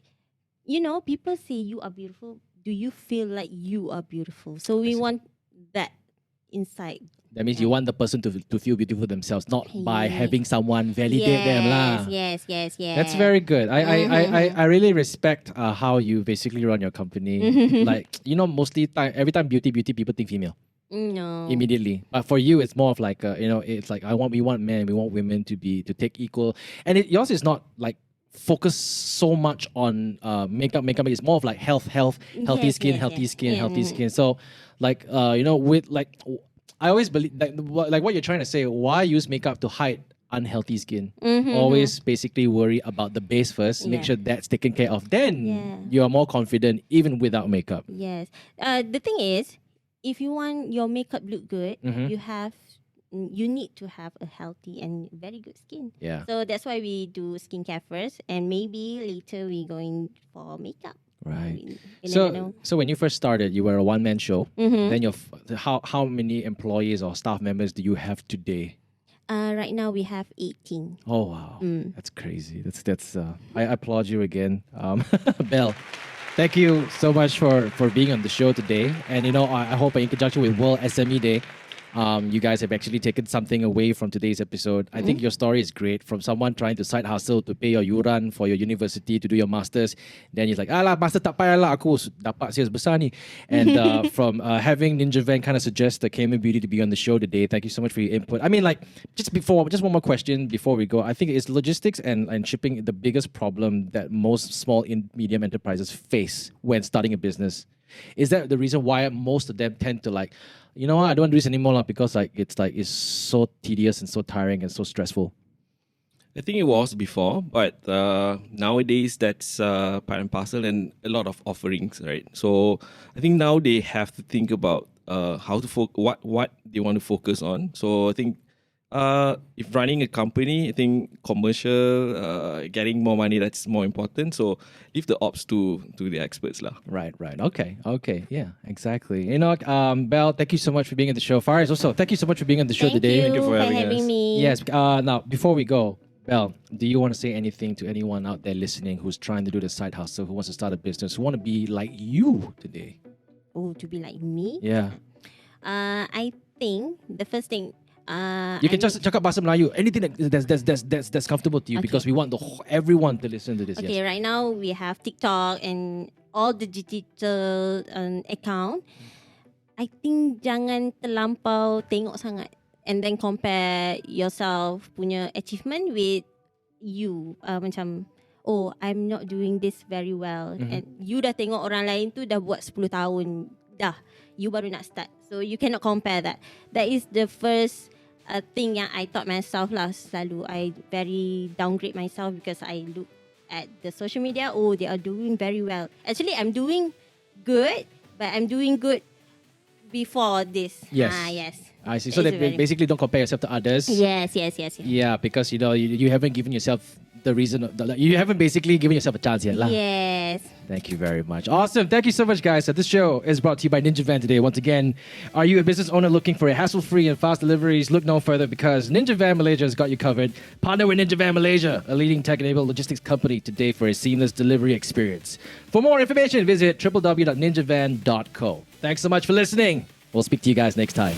Speaker 2: people say you are beautiful. Do you feel like you are beautiful? So we want that inside.
Speaker 1: That means you want the person to feel beautiful themselves, not by having someone validate them lah.
Speaker 2: Yes.
Speaker 1: That's very good. I really respect how you basically run your company. Like, mostly every time beauty people think female.
Speaker 2: No.
Speaker 1: Immediately. But for you, it's more of like, it's like we want men, we want women to take equal. And yours is not like focus so much on makeup. It's more of like healthy skin, healthy skin. So like, with like, I always believe like what you're trying to say, why use makeup to hide unhealthy skin? Always basically worry about the base first, make sure that's taken care of. Then you are more confident even without makeup.
Speaker 2: Yes. The thing is, if you want your makeup look good, you need to have a healthy and very good skin.
Speaker 1: Yeah.
Speaker 2: So that's why we do skincare first, and maybe later we going for makeup.
Speaker 1: Right.
Speaker 2: You never know.
Speaker 1: So when you first started, you were a one-man show. Then how many employees or staff members do you have today?
Speaker 2: Right now we have 18.
Speaker 1: Oh wow, that's crazy. That's I applaud you again, Belle. Thank you so much for being on the show today. And I hope in conjunction with World SME Day, you guys have actually taken something away from today's episode. I think your story is great. From someone trying to side hustle to pay your yuran for your university to do your masters, then he's like, alah, master tak payah lah, aku dapat sales besar ni. And from having Ninja Van kind of suggest the Kayman Beauty to be on the show today. Thank you so much for your input. I mean, like, just one more question before we go. I think is logistics and shipping the biggest problem that most small and medium enterprises face when starting a business? Is that the reason why most of them tend to like, I don't want to do this anymore because it's so tedious and so tiring and so stressful?
Speaker 3: I think it was before, but nowadays that's part and parcel and a lot of offerings, right? So I think now they have to think about how to what they want to focus on. So I think if running a company, I think commercial, getting more money, that's more important. So leave the ops to the experts lah.
Speaker 1: Right. Okay. Yeah, exactly. Belle, thank you so much for being on the show. Faris, also, thank you so much for being on the show today.
Speaker 3: Thank you for having us.
Speaker 2: me.
Speaker 1: Yes. Now, before we go, Belle, do you want to say anything to anyone out there listening who's trying to do the side hustle, who wants to start a business, who want to be like you today?
Speaker 2: Oh, to be like me?
Speaker 1: Yeah.
Speaker 2: I think the first thing.
Speaker 1: You can just cakap bahasa Melayu. Anything that's comfortable to you, because we want everyone to listen to this.
Speaker 2: Okay,
Speaker 1: yes.
Speaker 2: right now we have TikTok and all the digital account. I think jangan terlampau tengok sangat and then compare yourself punya achievement with you. Macam, oh, I'm not doing this very well. And you dah tengok orang lain tu dah buat 10 tahun dah. You baru nak start. So you cannot compare that. That is the first thing yang I thought myself lah selalu. I very downgrade myself because I look at the social media. Oh, they are doing very well. Actually, I'm doing good, but I'm doing good before this.
Speaker 1: Yes.
Speaker 2: Yes.
Speaker 1: I see. So that basically don't compare yourself to others.
Speaker 2: Yes.
Speaker 1: Yeah, because you haven't given yourself the reason. You haven't basically given yourself a chance yet, lah.
Speaker 2: Yes.
Speaker 1: Thank you very much. Awesome. Thank you so much, guys. So this show is brought to you by Ninja Van today. Once again, are you a business owner looking for a hassle-free and fast deliveries? Look no further, because Ninja Van Malaysia has got you covered. Partner with Ninja Van Malaysia, a leading tech-enabled logistics company today for a seamless delivery experience. For more information, visit www.ninjavan.co. Thanks so much for listening. We'll speak to you guys next time.